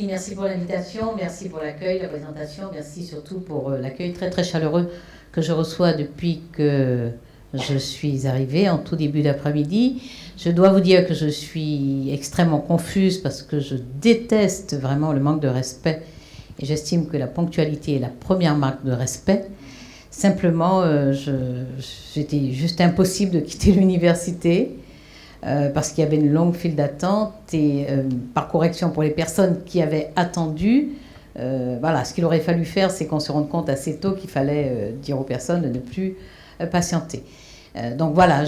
merci pour l'invitation, merci pour l'accueil, la présentation, merci surtout pour l'accueil très très chaleureux que je reçois depuis que je suis arrivée en tout début d'après-midi. Je dois vous dire que je suis extrêmement confuse parce que je déteste vraiment le manque de respect et j'estime que la ponctualité est la première marque de respect. Simplement, j'étais juste impossible de quitter l'université. Parce qu'il y avait une longue file d'attente et par correction pour les personnes qui avaient attendu, voilà, ce qu'il aurait fallu faire, c'est qu'on se rende compte assez tôt qu'il fallait dire aux personnes de ne plus patienter. Donc voilà,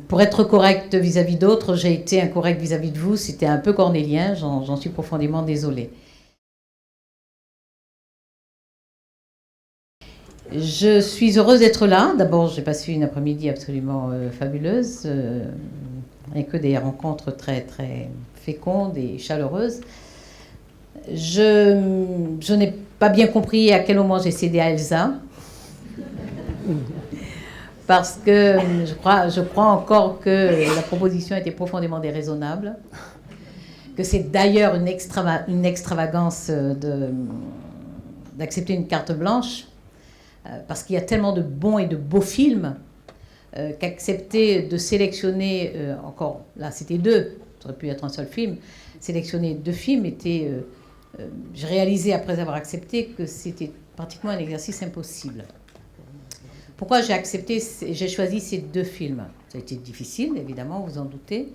pour être correcte vis-à-vis d'autres, j'ai été incorrecte vis-à-vis de vous, c'était un peu cornélien, j'en suis profondément désolée. Je suis heureuse d'être là. D'abord, j'ai passé une après-midi absolument fabuleuse, et que des rencontres très, très fécondes et chaleureuses. Je n'ai pas bien compris à quel moment j'ai cédé à Elsa, parce que je crois encore que la proposition était profondément déraisonnable, que c'est d'ailleurs une extravagance d'accepter une carte blanche, parce qu'il y a tellement de bons et de beaux films qu'accepter de sélectionner, encore, là c'était deux, ça aurait pu être un seul film, sélectionner deux films était, j'ai réalisé après avoir accepté que c'était pratiquement un exercice impossible. Pourquoi j'ai choisi ces deux films? Ça a été difficile, évidemment, vous en doutez.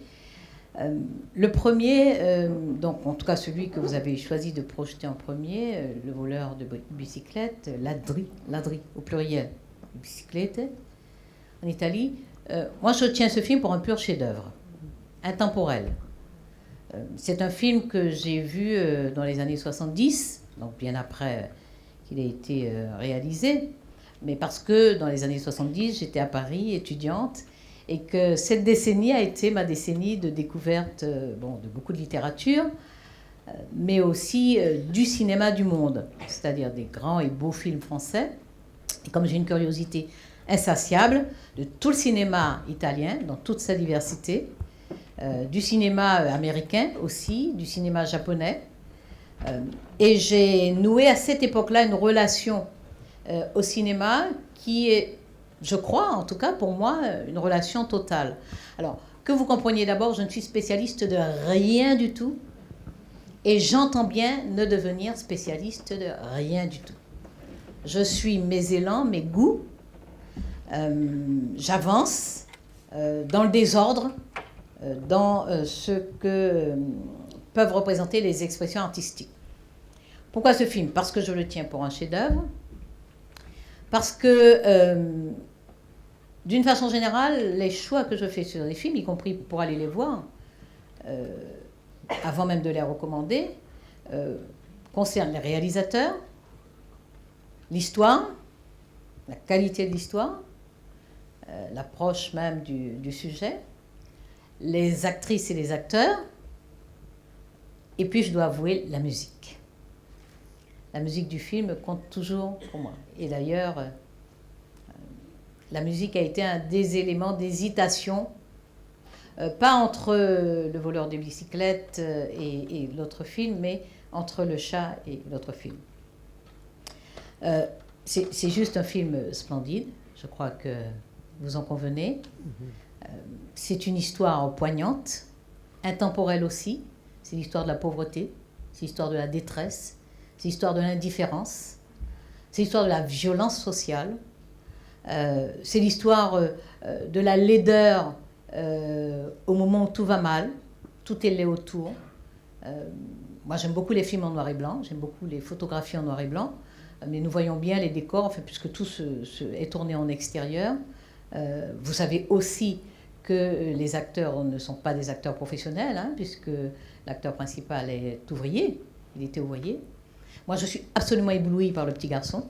Le premier, donc en tout cas celui que vous avez choisi de projeter en premier, Le voleur de bicyclette, Ladri au pluriel, bicyclette, en Italie. Moi, je tiens ce film pour un pur chef-d'œuvre, intemporel. C'est un film que j'ai vu dans les années 70, donc bien après qu'il ait été réalisé, mais parce que dans les années 70, j'étais à Paris, étudiante, et que cette décennie a été ma décennie de découverte de beaucoup de littérature, mais aussi du cinéma du monde, c'est-à-dire des grands et beaux films français. Et comme j'ai une curiosité insatiable de tout le cinéma italien, dans toute sa diversité, du cinéma américain aussi, du cinéma japonais, et j'ai noué à cette époque-là une relation au cinéma qui est, je crois, en tout cas pour moi, une relation totale. Alors, que vous compreniez d'abord, je ne suis spécialiste de rien du tout, et j'entends bien ne devenir spécialiste de rien du tout. Je suis mes élans, mes goûts, j'avance dans le désordre, dans ce que peuvent représenter les expressions artistiques. Pourquoi ce film? Parce que je le tiens pour un chef-d'œuvre, parce que, d'une façon générale, les choix que je fais sur les films, y compris pour aller les voir, avant même de les recommander, concernent les réalisateurs, l'histoire, la qualité de l'histoire, l'approche même du sujet, les actrices et les acteurs, et puis je dois avouer la musique. La musique du film compte toujours pour moi. Et d'ailleurs, la musique a été un des éléments d'hésitation, pas entre Le voleur de bicyclette et l'autre film, mais entre Le chat et l'autre film. C'est juste un film splendide, je crois que vous en convenez. C'est une histoire poignante, intemporelle aussi. C'est l'histoire de la pauvreté, c'est l'histoire de la détresse, c'est l'histoire de l'indifférence, c'est l'histoire de la violence sociale, c'est l'histoire de la laideur au moment où tout va mal, tout est laid autour. Moi, j'aime beaucoup les films en noir et blanc, j'aime beaucoup les photographies en noir et blanc, mais nous voyons bien les décors, enfin, puisque tout est tourné en extérieur. Vous savez aussi que les acteurs ne sont pas des acteurs professionnels, hein, puisque l'acteur principal est ouvrier, il était ouvrier. Moi, je suis absolument éblouie par le petit garçon.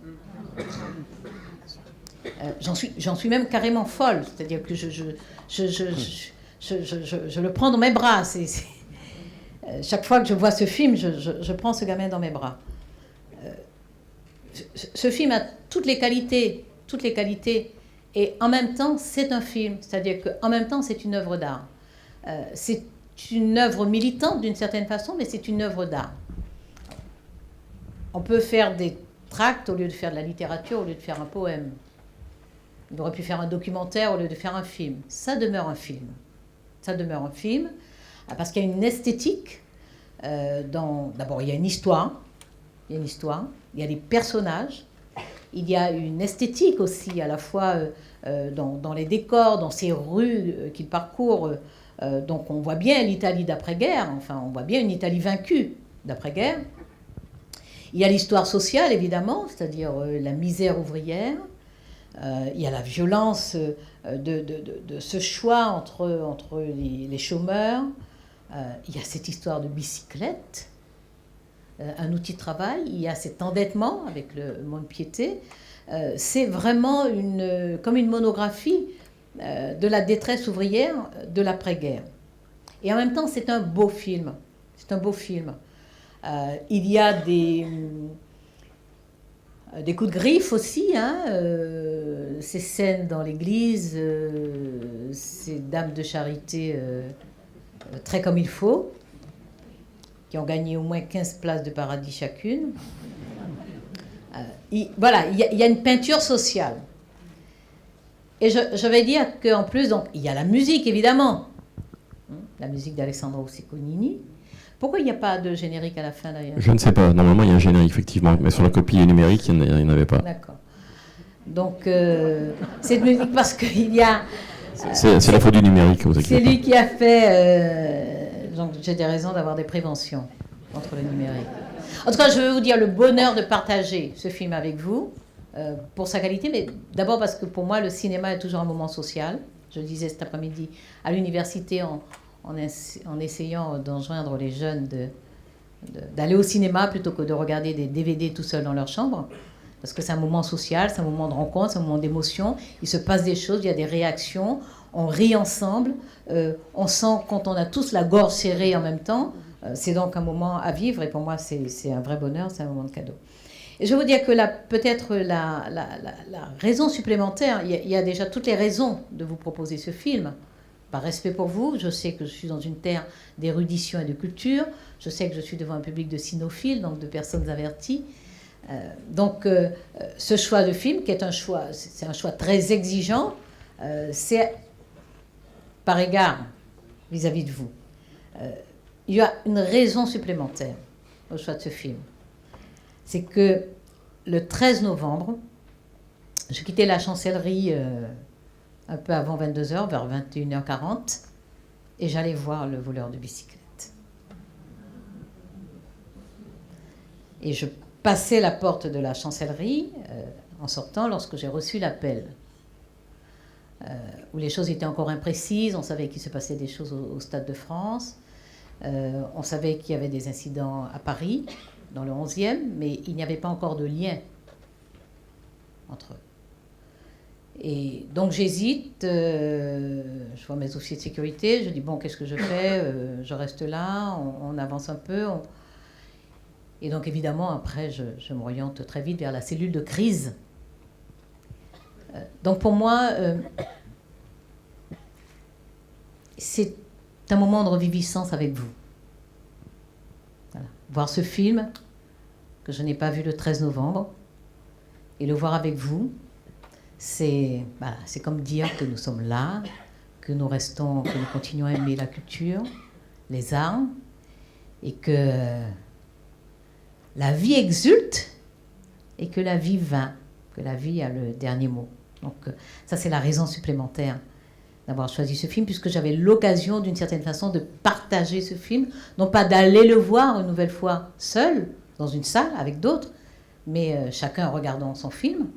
J'en suis même carrément folle, c'est-à-dire que je le prends dans mes bras. Chaque fois que je vois ce film, je prends ce gamin dans mes bras. Ce film a toutes les qualités, et en même temps, c'est un film, c'est-à-dire qu'en même temps, c'est une œuvre d'art. C'est une œuvre militante d'une certaine façon, mais c'est une œuvre d'art. On peut faire des tracts au lieu de faire de la littérature, au lieu de faire un poème. Il aurait pu faire un documentaire au lieu de faire un film. Ça demeure un film. Ça demeure un film parce qu'il y a une esthétique. D'abord, il y a une histoire. Il y a une histoire. Il y a des personnages. Il y a une esthétique aussi, à la fois dans les décors, dans ces rues qu'il parcourt. Donc on voit bien l'Italie d'après-guerre. Enfin, on voit bien une Italie vaincue d'après-guerre. Il y a l'histoire sociale, évidemment, c'est-à-dire la misère ouvrière. Il y a la violence de ce choix entre les chômeurs. Il y a cette histoire de bicyclette, un outil de travail. Il y a cet endettement avec le mont-de-piété. C'est vraiment comme une monographie de la détresse ouvrière de l'après-guerre. Et en même temps, c'est un beau film. C'est un beau film. Il y a des coups de griffe aussi, hein, ces scènes dans l'église, ces dames de charité très comme il faut, qui ont gagné au moins 15 places de paradis chacune. Voilà, il y a une peinture sociale. Et je vais dire qu'en plus, donc, il y a la musique, évidemment. La musique d'Alessandro Cicconini. Pourquoi il n'y a pas de générique à la fin, d'ailleurs? Je ne sais pas. Normalement, il y a un générique, effectivement. Mais sur la copie numérique, il n'y en avait pas. D'accord. Donc, cette musique, parce qu'il y a... C'est la faute du numérique, vous inquiétez C'est pas. lui qui a fait... donc, j'ai des raisons d'avoir des préventions contre le numérique. En tout cas, je veux vous dire le bonheur de partager ce film avec vous, pour sa qualité, mais d'abord parce que pour moi, le cinéma est toujours un moment social. Je le disais cet après-midi à l'université en essayant d'enjoindre les jeunes d'aller au cinéma plutôt que de regarder des DVD tout seuls dans leur chambre. Parce que c'est un moment social, c'est un moment de rencontre, c'est un moment d'émotion. Il se passe des choses, il y a des réactions, on rit ensemble. On sent quand on a tous la gorge serrée en même temps. C'est donc un moment à vivre et pour moi, c'est un vrai bonheur, c'est un moment de cadeau. Et je veux vous dire que peut-être la raison supplémentaire, il y a déjà toutes les raisons de vous proposer ce film. Par respect pour vous, je sais que je suis dans une terre d'érudition et de culture. Je sais que je suis devant un public de cinéphiles, donc de personnes averties. Donc, ce choix de film, qui est c'est un choix très exigeant, c'est par égard vis-à-vis de vous. Il y a une raison supplémentaire au choix de ce film. C'est que le 13 novembre, je quittais la chancellerie un peu avant 22h, vers 21h40, et j'allais voir Le voleur de bicyclette. Et je passais la porte de la chancellerie en sortant lorsque j'ai reçu l'appel, où les choses étaient encore imprécises, on savait qu'il se passait des choses au Stade de France, on savait qu'il y avait des incidents à Paris, dans le 11e, mais il n'y avait pas encore de lien entre eux. Et donc j'hésite, je vois mes officiers de sécurité, je dis bon, qu'est-ce que je fais? Je reste là, on avance un peu. Et donc évidemment, après, je m'oriente très vite vers la cellule de crise. Donc pour moi, c'est un moment de reviviscence avec vous. Voilà. Voir ce film que je n'ai pas vu le 13 novembre et le voir avec vous, c'est comme dire que nous sommes là, que nous continuons à aimer la culture, les arts, et que la vie exulte et que la vie vainc, que la vie a le dernier mot. Donc ça, c'est la raison supplémentaire d'avoir choisi ce film, puisque j'avais l'occasion, d'une certaine façon, de partager ce film, non pas d'aller le voir une nouvelle fois seul, dans une salle, avec d'autres, mais chacun regardant son film.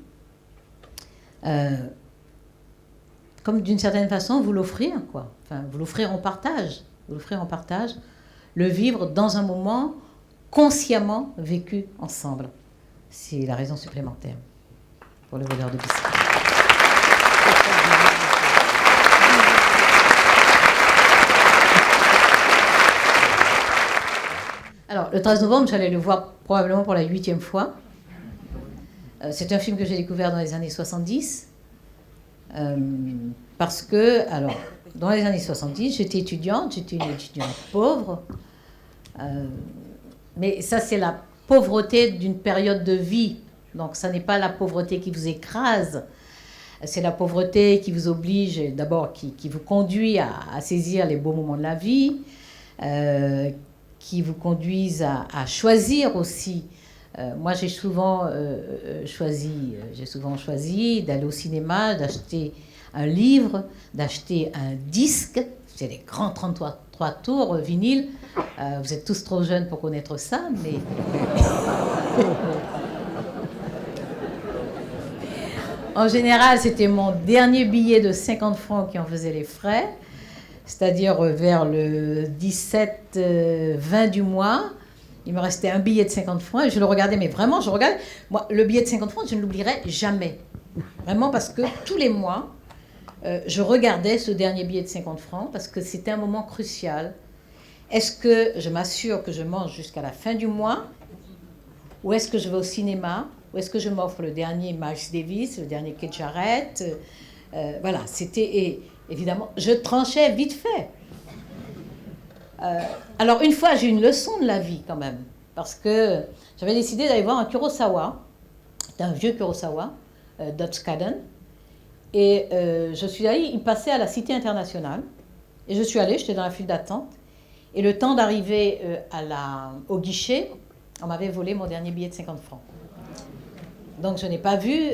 Comme d'une certaine façon, vous l'offrir, quoi. Enfin, vous l'offrir en partage. Vous l'offrir en partage, le vivre dans un moment consciemment vécu ensemble. C'est la raison supplémentaire pour Le voleur de bicyclette. Alors, le 13 novembre, j'allais le voir probablement pour la 8e fois. C'est un film que j'ai découvert dans les années 70. Parce que, alors, dans les années 70, j'étais une étudiante pauvre. Mais ça, c'est la pauvreté d'une période de vie. Donc, ça n'est pas la pauvreté qui vous écrase, c'est la pauvreté qui vous oblige, d'abord, qui vous conduit à saisir les beaux moments de la vie, qui vous conduisent à choisir aussi. Moi, j'ai souvent choisi d'aller au cinéma, d'acheter un livre, d'acheter un disque. C'est les grands 33 tours vinyle. Vous êtes tous trop jeunes pour connaître ça, mais... En général, c'était mon dernier billet de 50 francs qui en faisait les frais, c'est-à-dire vers le 17-20 du mois. Il me restait un billet de 50 francs et je le regardais, mais vraiment, je regardais. Moi, le billet de 50 francs, je ne l'oublierai jamais. Vraiment, parce que tous les mois, je regardais ce dernier billet de 50 francs parce que c'était un moment crucial. Est-ce que je m'assure que je mange jusqu'à la fin du mois ou est-ce que je vais au cinéma? Ou est-ce que je m'offre le dernier Miles Davis, le dernier Keith Jarrett? Voilà, c'était... Évidemment, je tranchais vite fait. Alors, une fois, j'ai eu une leçon de la vie, quand même. Parce que j'avais décidé d'aller voir un Kurosawa. C'était un vieux Kurosawa, Dödskallen. Et je suis allée, il passait à la Cité internationale. Et je suis allée, j'étais dans la file d'attente. Et le temps d'arriver au guichet, on m'avait volé mon dernier billet de 50 francs. Donc je n'ai pas vu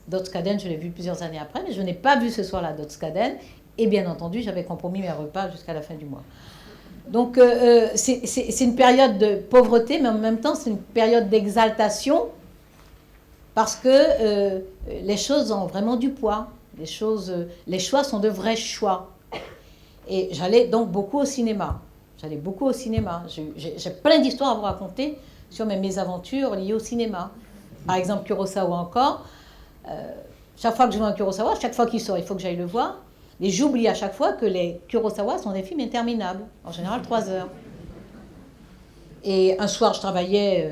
Dödskallen, je l'ai vu plusieurs années après, mais je n'ai pas vu ce soir-là Dödskallen. Et bien entendu, j'avais compromis mes repas jusqu'à la fin du mois. Donc c'est une période de pauvreté, mais en même temps c'est une période d'exaltation parce que les choses ont vraiment du poids. Les choix sont de vrais choix. Et j'allais donc beaucoup au cinéma. J'ai plein d'histoires à vous raconter sur mes mésaventures liées au cinéma. Par exemple, Kurosawa encore. Chaque fois que je vois un Kurosawa, chaque fois qu'il sort, il faut que j'aille le voir. Et j'oublie à chaque fois que les Kurosawa sont des films interminables. En général, 3 heures. Et un soir, je travaillais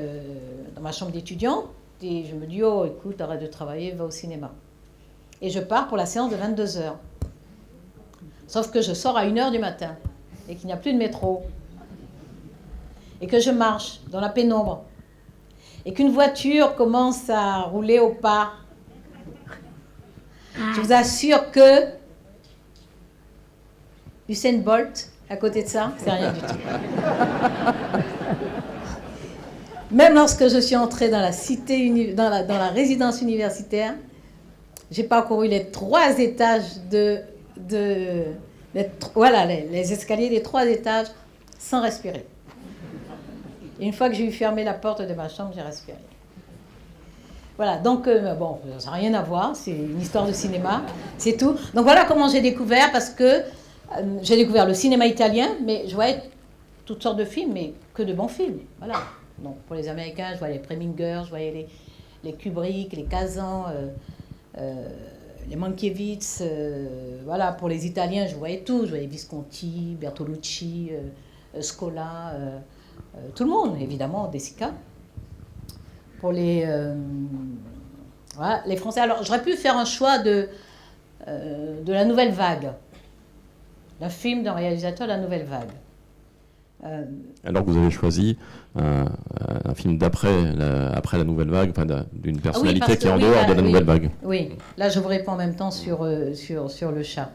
dans ma chambre d'étudiante. Et je me dis, oh, écoute, arrête de travailler, va au cinéma. Et je pars pour la séance de 22 heures. Sauf que je sors à 1 heure du matin. Et qu'il n'y a plus de métro. Et que je marche dans la pénombre. Et qu'une voiture commence à rouler au pas. Je vous assure que Usain Bolt, à côté de ça, c'est rien du tout. Même lorsque je suis entrée dans la cité, dans la résidence universitaire, j'ai parcouru les 3 étages les escaliers des 3 étages sans respirer. Et une fois que j'ai eu fermé la porte de ma chambre, j'ai respiré. Voilà, donc, bon, ça n'a rien à voir, c'est une histoire de cinéma, c'est tout. Donc voilà comment j'ai découvert, parce que j'ai découvert le cinéma italien, mais je voyais toutes sortes de films, mais que de bons films, voilà. Donc pour les Américains, je voyais les Preminger, je voyais les Kubrick, les Kazan, les Mankiewicz, voilà. Pour les Italiens, je voyais tout, je voyais Visconti, Bertolucci, Scola... tout le monde, évidemment, De Sica. Pour voilà, les Français. Alors, j'aurais pu faire un choix de la Nouvelle Vague. D'un film d'un réalisateur de la Nouvelle Vague. Alors que vous avez choisi un film après la Nouvelle Vague, enfin, d'une personnalité qui est en dehors de la Nouvelle Vague. Oui, là, je vous réponds en même temps sur le chat.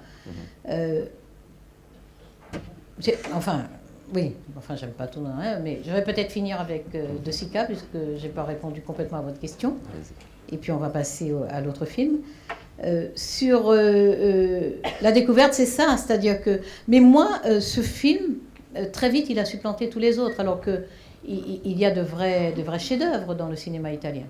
Oui, j'aime pas tout, hein, mais je vais peut-être finir avec De Sica, puisque je n'ai pas répondu complètement à votre question. Et puis on va passer à l'autre film. Sur la découverte, c'est ça, c'est-à-dire que... Mais moi, ce film, très vite, il a supplanté tous les autres, alors qu'il y a de vrais chefs-d'œuvre dans le cinéma italien.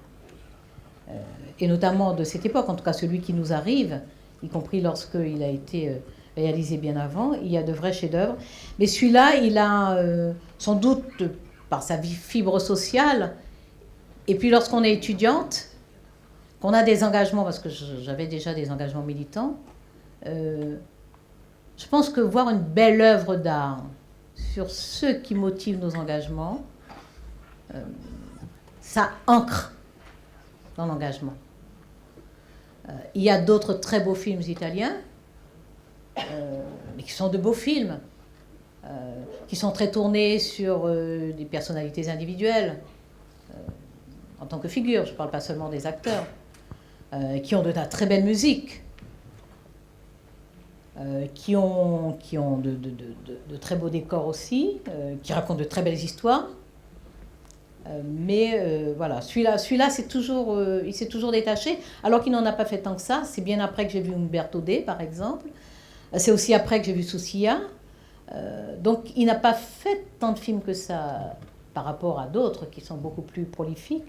Et notamment de cette époque, en tout cas celui qui nous arrive, y compris lorsqu'il a été... réalisé bien avant, il y a de vrais chefs-d'œuvre. Mais celui-là, il a sans doute, par sa fibre sociale, et puis lorsqu'on est étudiante, qu'on a des engagements, parce que j'avais déjà des engagements militants, je pense que voir une belle œuvre d'art sur ce qui motive nos engagements, ça ancre dans l'engagement. Il y a d'autres très beaux films italiens, mais qui sont de beaux films, qui sont très tournés sur des personnalités individuelles. en tant que figure, je ne parle pas seulement des acteurs, qui ont de la très belle musique, qui ont de très beaux décors aussi, qui racontent de très belles histoires. Mais voilà, celui-là il s'est toujours détaché, alors qu'il n'en a pas fait tant que ça. C'est bien après que j'ai vu Umberto D, par exemple. C'est aussi après que j'ai vu Soucia. Donc il n'a pas fait tant de films que ça par rapport à d'autres qui sont beaucoup plus prolifiques.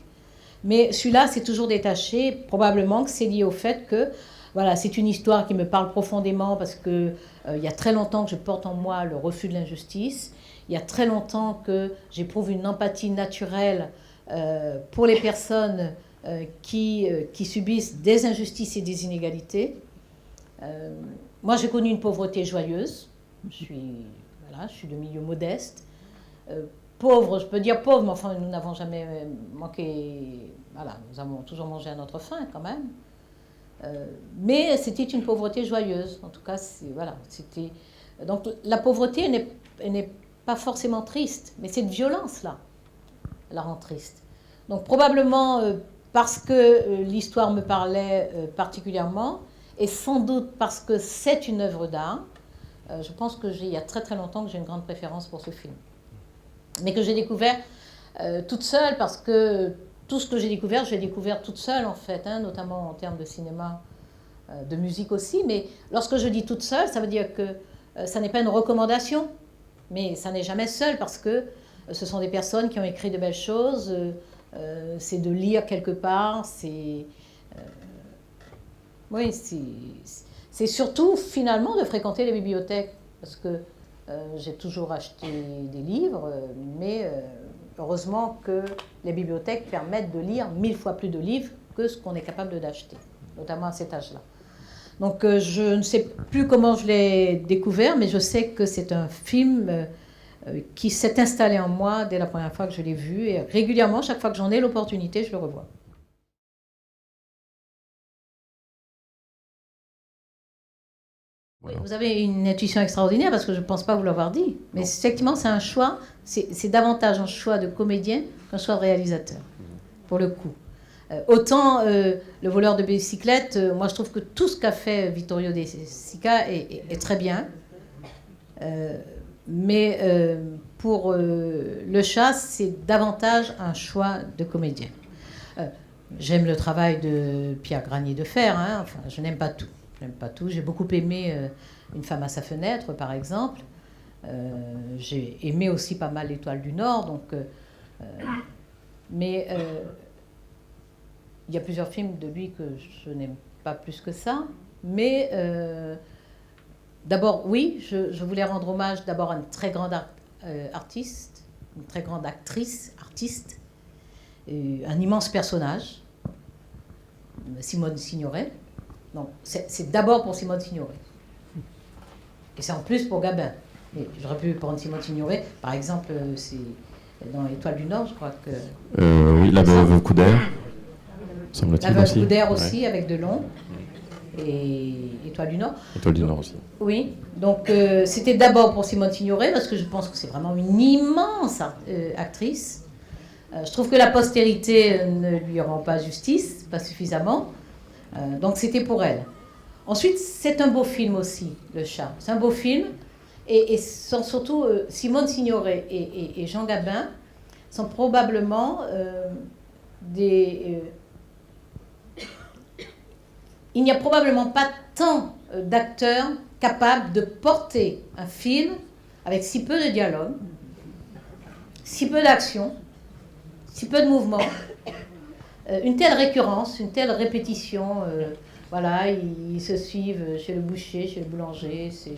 Mais celui-là s'est toujours détaché. Probablement que c'est lié au fait que voilà, c'est une histoire qui me parle profondément parce que il y a très longtemps que je porte en moi le refus de l'injustice. Il y a très longtemps que j'éprouve une empathie naturelle pour les personnes qui subissent des injustices et des inégalités. Moi, j'ai connu une pauvreté joyeuse. Je suis de milieu modeste. Pauvre, je peux dire pauvre, mais enfin, nous n'avons jamais manqué... Voilà, nous avons toujours mangé à notre faim, quand même. Mais c'était une pauvreté joyeuse. En tout cas, voilà, c'était... Donc, la pauvreté n'est pas forcément triste, mais cette violence-là la rend triste. Donc, probablement parce que l'histoire me parlait particulièrement, et sans doute parce que c'est une œuvre d'art, je pense qu'il y a très très longtemps que j'ai une grande préférence pour ce film. Mais que j'ai découvert toute seule, parce que tout ce que j'ai découvert toute seule en fait, hein, notamment en termes de cinéma, de musique aussi. Mais lorsque je dis toute seule, ça veut dire que ça n'est pas une recommandation, mais ça n'est jamais seul, parce que ce sont des personnes qui ont écrit de belles choses, c'est de lire quelque part, oui, c'est surtout finalement de fréquenter les bibliothèques, parce que j'ai toujours acheté des livres, mais heureusement que les bibliothèques permettent de lire 1000 fois plus de livres que ce qu'on est capable d'acheter, notamment à cet âge-là. Donc je ne sais plus comment je l'ai découvert, mais je sais que c'est un film qui s'est installé en moi dès la première fois que je l'ai vu, et régulièrement, chaque fois que j'en ai l'opportunité, je le revois. Oui, vous avez une intuition extraordinaire, parce que je ne pense pas vous l'avoir dit. Mais effectivement, c'est un choix, c'est davantage un choix de comédien qu'un choix de réalisateur, pour le coup. Autant Le voleur de bicyclette, moi je trouve que tout ce qu'a fait Vittorio De Sica est très bien. Mais pour Le chat, c'est davantage un choix de comédien. J'aime le travail de Pierre Granier de Fer, hein. Enfin, je n'aime pas tout. J'ai beaucoup aimé Une femme à sa fenêtre, par exemple. J'ai aimé aussi pas mal L'Étoile du Nord. Donc, mais il y a plusieurs films de lui que je n'aime pas plus que ça. Mais d'abord, oui, je voulais rendre hommage d'abord à une très grande artiste, une très grande artiste, un immense personnage, Simone Signoret. Non, c'est d'abord pour Simone Signoret. Et c'est en plus pour Gabin. J'aurais pu prendre Simone Signoret, par exemple, c'est dans L'Étoile du Nord, je crois que... oui, La Veuve Coudert, semble-t-il. La Veuve Coudert aussi, ouais. Avec Delon. Et Étoile du Nord. Étoile du Nord aussi. Oui, donc c'était d'abord pour Simone Signoret, parce que je pense que c'est vraiment une immense actrice. Je trouve que la postérité ne lui rend pas justice, pas suffisamment. Donc c'était pour elle. Ensuite, c'est un beau film aussi, Le chat. C'est un beau film. Et surtout, Simone Signoret et Jean Gabin sont probablement des... il n'y a probablement pas tant d'acteurs capables de porter un film avec si peu de dialogue, si peu d'action, si peu de mouvement, une telle récurrence, une telle répétition. Voilà, ils se suivent chez le boucher, chez le boulanger, c'est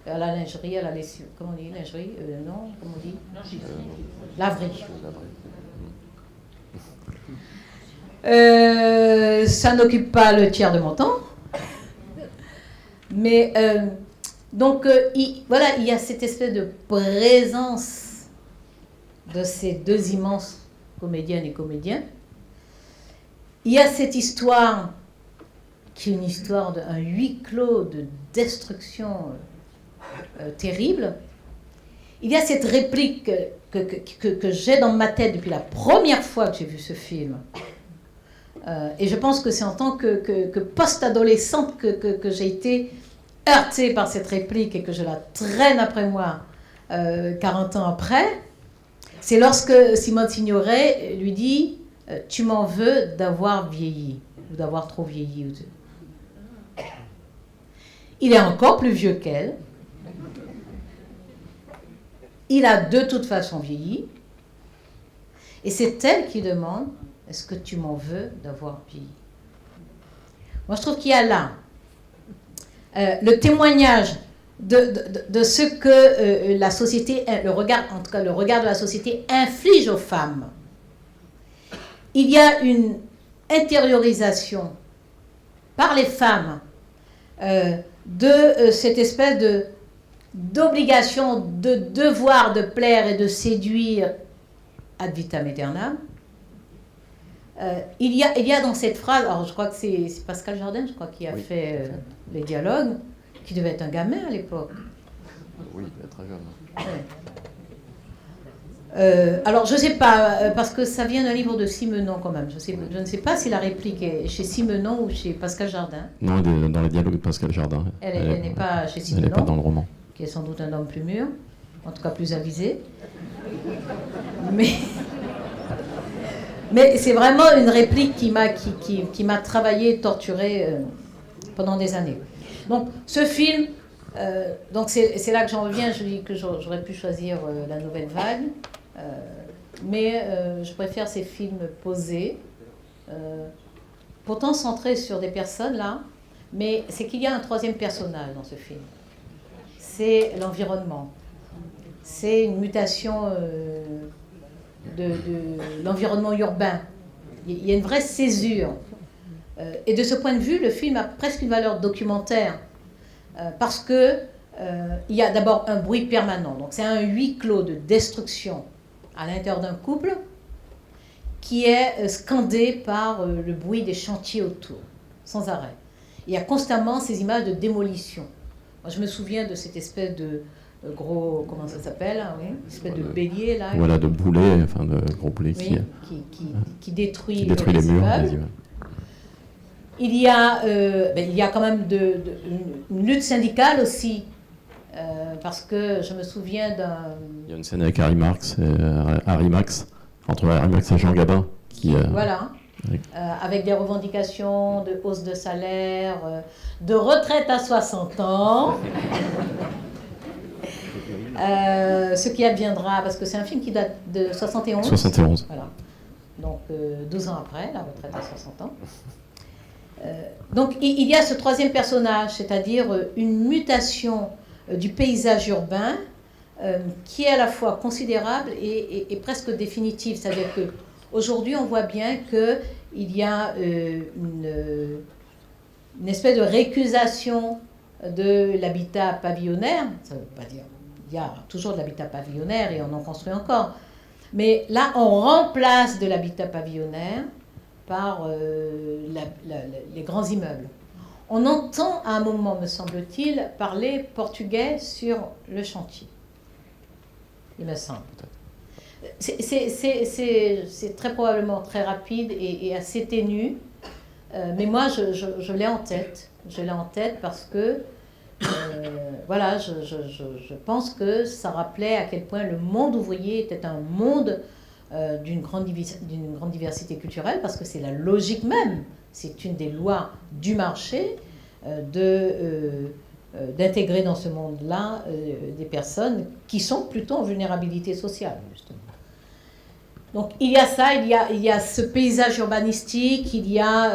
à la lingerie, à la lessive. Comment on dit, lingerie? Non, comment on dit? Laverie. Ça n'occupe pas le tiers de mon temps. Mais donc, voilà, il y a cette espèce de présence de ces deux immenses comédiennes et comédiens. Il y a cette histoire qui est une histoire d'un huis clos de destruction terrible. il y a cette réplique que j'ai dans ma tête depuis la première fois que j'ai vu ce film. Et je pense que c'est en tant que post-adolescente que j'ai été heurtée par cette réplique et que je la traîne après moi 40 ans après. C'est lorsque Simone Signoret lui dit « Tu m'en veux d'avoir vieilli » ou d'avoir trop vieilli. Il est encore plus vieux qu'elle. Il a de toute façon vieilli. Et c'est elle qui demande « Est-ce que tu m'en veux d'avoir vieilli ?» Moi, je trouve qu'il y a là le témoignage de ce que la société, en tout cas le regard de la société inflige aux femmes. Il y a une intériorisation par les femmes de cette espèce d'obligation, de devoir de plaire et de séduire ad vitam aeternam. Il y a dans cette phrase, alors je crois que c'est Pascal Jardin, je crois, qui a fait les dialogues, qui devait être un gamin à l'époque. Oui, il devait être très jeune. Ouais. Alors je ne sais pas, parce que ça vient d'un livre de Simenon quand même. Je ne sais pas si la réplique est chez Simenon ou chez Pascal Jardin. Non, dans les dialogues de Pascal Jardin. Elle n'est pas chez Simenon. Elle n'est pas dans le roman. Qui est sans doute un homme plus mûr, en tout cas plus avisé. Mais c'est vraiment une réplique qui m'a travaillé, torturé pendant des années. Donc ce film, donc c'est là que j'en reviens, je dis que j'aurais pu choisir La Nouvelle Vague, mais je préfère ces films posés, pourtant centrés sur des personnes là, mais c'est qu'il y a un troisième personnage dans ce film. C'est l'environnement. C'est une mutation de l'environnement urbain. Il y a une vraie césure. Et de ce point de vue, le film a presque une valeur documentaire. Parce que il y a d'abord un bruit permanent. Donc c'est un huis clos de destruction à l'intérieur d'un couple qui est scandé par le bruit des chantiers autour, sans arrêt. Il y a constamment ces images de démolition. Moi, je me souviens de cette espèce de gros, comment ça s'appelle, hein, oui, une espèce de bélier là. Voilà, de boulet, enfin de gros boulet qui détruit les murs. Il y a quand même une lutte syndicale aussi, parce que je me souviens d'un... Il y a une scène avec Harry Max entre Harry Max et Jean Gabin. Voilà. Avec des revendications de hausse de salaire, de retraite à 60 ans, ce qui adviendra, parce que c'est un film qui date de 71. 71. Voilà. Donc 12 ans après, la retraite à 60 ans. Donc il y a ce troisième personnage, c'est-à-dire une mutation du paysage urbain qui est à la fois considérable et presque définitive. C'est-à-dire qu'aujourd'hui, on voit bien qu'il y a une espèce de récusation de l'habitat pavillonnaire. Ça ne veut pas dire qu'il y a toujours de l'habitat pavillonnaire et on en construit encore. Mais là, on remplace de l'habitat pavillonnaire par les grands immeubles. On entend à un moment, me semble-t-il, parler portugais sur le chantier. Il me semble. C'est très probablement très rapide et assez ténu, mais moi je l'ai en tête. Je l'ai en tête parce que voilà, je pense que ça rappelait à quel point le monde ouvrier était un monde d'une grande diversité culturelle, parce que c'est la logique même, c'est une des lois du marché d'intégrer dans ce monde-là des personnes qui sont plutôt en vulnérabilité sociale, justement. Donc il y a ça, il y a ce paysage urbanistique, il y a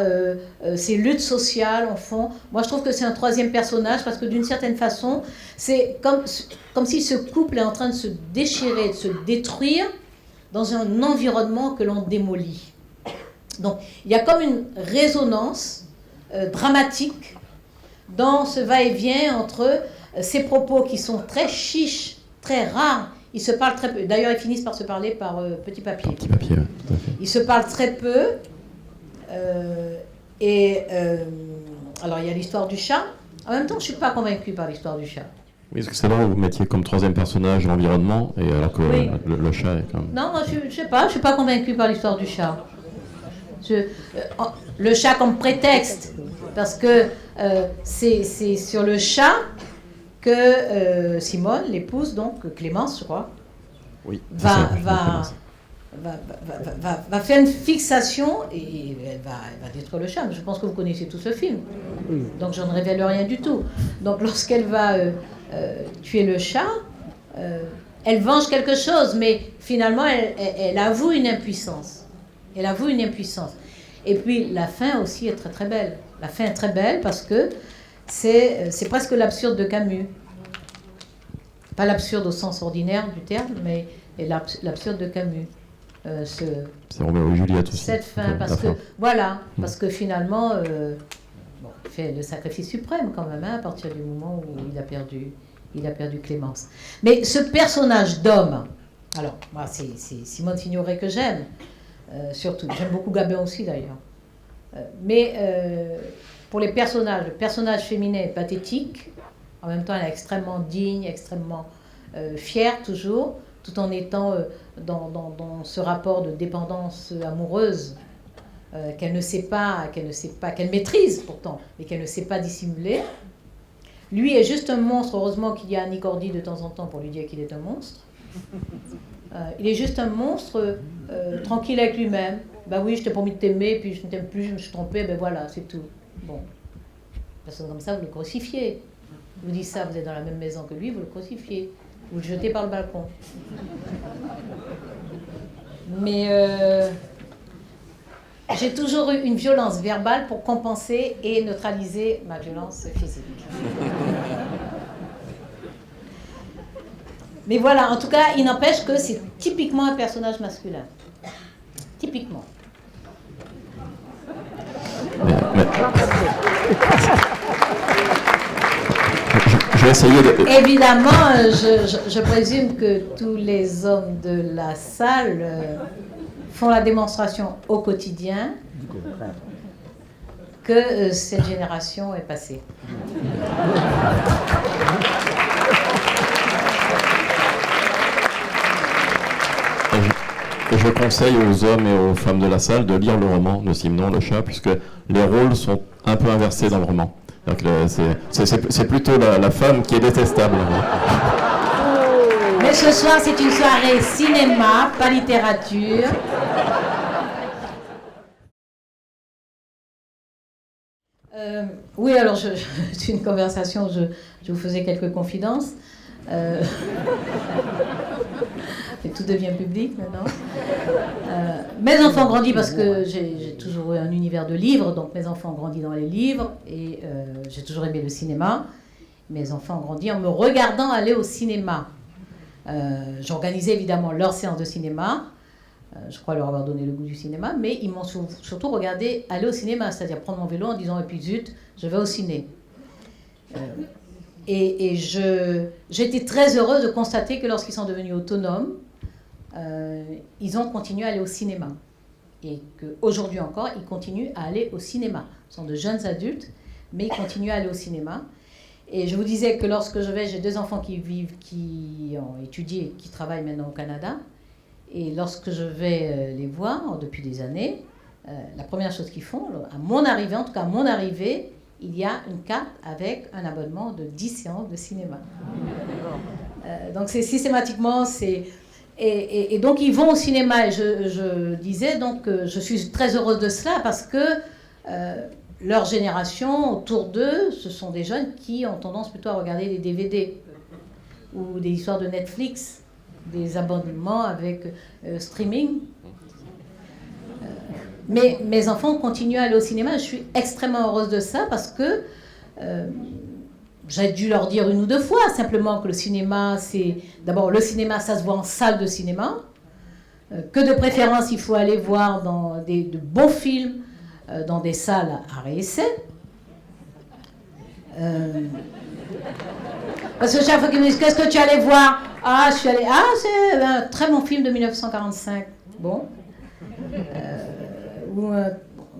ces luttes sociales, en fond. Moi, je trouve que c'est un troisième personnage, parce que d'une certaine façon, c'est comme si ce couple est en train de se déchirer, de se détruire dans un environnement que l'on démolit. Donc il y a comme une résonance dramatique dans ce va-et-vient entre ces propos qui sont très chiches, très rares. Ils se parlent très peu. D'ailleurs, ils finissent par se parler par petit papier. Petit papier, tout à fait. Ils se parlent très peu. Alors, il y a l'histoire du chat. En même temps, je ne suis pas convaincue par l'histoire du chat. Oui, parce que c'est là où vous mettiez comme troisième personnage l'environnement, et alors que le chat est quand même... Non, moi je sais pas, je suis pas convaincue par l'histoire du chat. Le chat comme prétexte, parce que c'est sur le chat que Simone, l'épouse, donc Clémence, je crois, va faire une fixation et elle va détruire le chat. Je pense que vous connaissez tout ce film, donc je ne révèle rien du tout. Donc lorsqu'elle va tuer le chat, elle venge quelque chose, mais finalement elle avoue une impuissance. Elle avoue une impuissance. Et puis la fin aussi est très très belle. La fin est très belle parce que c'est presque l'absurde de Camus. Pas l'absurde au sens ordinaire du terme, mais l'absurde de Camus. C'est Roméo et Juliette aussi. Cette fin, parce que finalement, il fait le sacrifice suprême quand même, à partir du moment où il a perdu Clémence. Mais ce personnage d'homme, alors moi c'est Simone Signoret que j'aime, surtout. J'aime beaucoup Gabin aussi d'ailleurs. Mais pour les personnages, le personnage féminin est pathétique. En même temps, elle est extrêmement digne, extrêmement fière toujours, tout en étant dans ce rapport de dépendance amoureuse qu'elle maîtrise pourtant, mais qu'elle ne sait pas dissimuler. Lui est juste un monstre. Heureusement qu'il y a Annie Cordy de temps en temps pour lui dire qu'il est un monstre. Il est juste un monstre tranquille avec lui-même. Ben oui, je t'ai promis de t'aimer, puis je ne t'aime plus, je me suis trompée, ben voilà, c'est tout. Bon, personne comme ça, vous le crucifiez. Vous dites ça, vous êtes dans la même maison que lui, vous le crucifiez. Vous le jetez par le balcon. Mais j'ai toujours eu une violence verbale pour compenser et neutraliser ma violence physique. Mais voilà, en tout cas, il n'empêche que c'est typiquement un personnage masculin. Typiquement. Je vais essayer de... Évidemment, je présume que tous les hommes de la salle font la démonstration au quotidien que cette génération est passée. Je conseille aux hommes et aux femmes de la salle de lire le roman de Simenon, Le Chat, puisque les rôles sont un peu inversés dans le roman. C'est plutôt la femme qui est détestable. Mais ce soir, c'est une soirée cinéma, pas littérature. Oui, alors, c'est une conversation, je vous faisais quelques confidences. Et tout devient public maintenant. Mes enfants ont grandi parce que j'ai toujours eu un univers de livres, donc mes enfants ont grandi dans les livres et j'ai toujours aimé le cinéma. Mes enfants ont grandi en me regardant aller au cinéma. J'organisais évidemment leur séance de cinéma. Je crois leur avoir donné le goût du cinéma, mais ils m'ont surtout regardé aller au cinéma, c'est-à-dire prendre mon vélo en disant « Et puis zut, je vais au ciné ». Et j'étais très heureuse de constater que lorsqu'ils sont devenus autonomes, ils ont continué à aller au cinéma. Et qu'aujourd'hui encore, ils continuent à aller au cinéma. Ce sont de jeunes adultes, mais ils continuent à aller au cinéma. Et je vous disais que lorsque j'ai 2 enfants qui ont étudié, qui travaillent maintenant au Canada. Et lorsque je vais les voir depuis des années, la première chose qu'ils font, à mon arrivée, en tout cas à mon arrivée, il y a une carte avec un abonnement de 10 séances de cinéma. Donc c'est systématiquement, et donc ils vont au cinéma. Et je disais donc que je suis très heureuse de cela parce que leur génération, autour d'eux, ce sont des jeunes qui ont tendance plutôt à regarder des DVD ou des histoires de Netflix, des abonnements avec streaming. Mais mes enfants continuent à aller au cinéma. Je suis extrêmement heureuse de ça parce que j'ai dû leur dire 1 ou 2 fois simplement que le cinéma, c'est... D'abord, le cinéma, ça se voit en salle de cinéma. Que de préférence, il faut aller voir de bons films dans des salles à réessai. Parce que chaque fois qu'ils me disent « Qu'est-ce que tu allais voir ?» « Ah, je suis allée... Ah, c'est un très bon film de 1945. » Bon.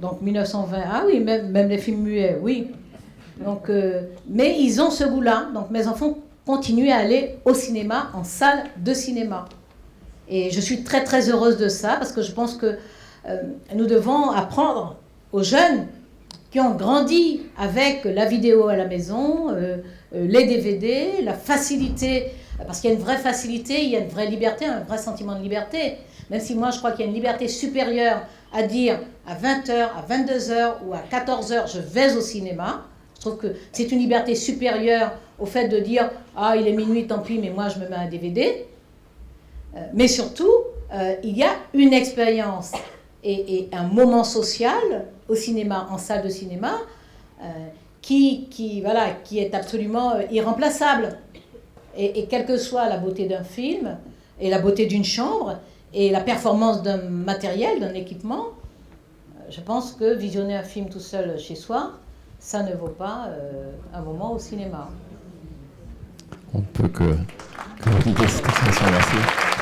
Donc 1920, ah oui, même les films muets, oui. Donc, mais ils ont ce goût-là. Donc mes enfants continuer à aller au cinéma, en salle de cinéma. Et je suis très très heureuse de ça, parce que je pense que nous devons apprendre aux jeunes qui ont grandi avec la vidéo à la maison, les DVD, la facilité, parce qu'il y a une vraie facilité, il y a une vraie liberté, un vrai sentiment de liberté. Même si moi je crois qu'il y a une liberté supérieure à dire à 20h, à 22h ou à 14h, je vais au cinéma. Je trouve que c'est une liberté supérieure au fait de dire « Ah, il est minuit, tant pis, mais moi je me mets un DVD ». Mais surtout, il y a une expérience et un moment social au cinéma, en salle de cinéma, qui est absolument irremplaçable. Et quelle que soit la beauté d'un film, et la beauté d'une chambre, et la performance d'un matériel, d'un équipement, je pense que visionner un film tout seul chez soi, ça ne vaut pas un moment au cinéma. On ne peut que valider cette expression. Merci.